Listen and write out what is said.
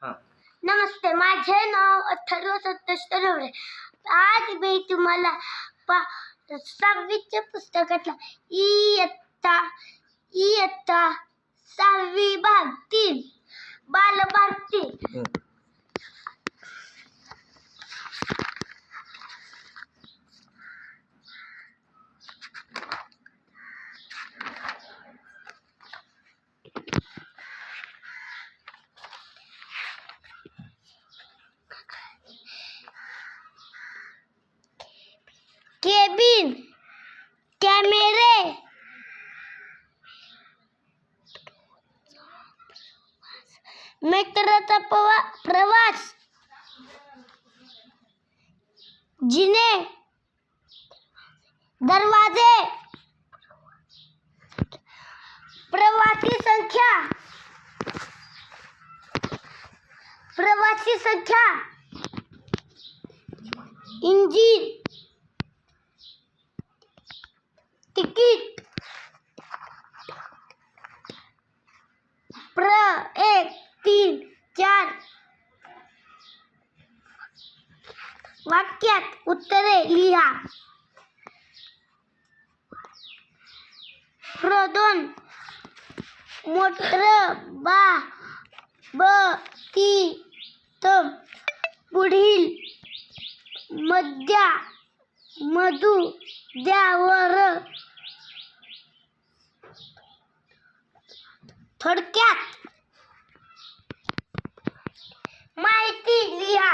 हां. नमस्ते, माझे नाव अथर्व संतोष तलवडे. आज मी तुम्हाला 6वीच्या पुस्तकातला इयत्ता 6वी भाग 3 बालभारती केबिन, कॅमेरे, मित्राचा प्रवास, जिने, दरवाजे, प्रवासी संख्या, इंजिन, तिकीट, 1 3 4 वाक्यात उत्तरे लिहा. 2 मोटर पुढील मध्यावर थोडक्यात माहिती लिहा.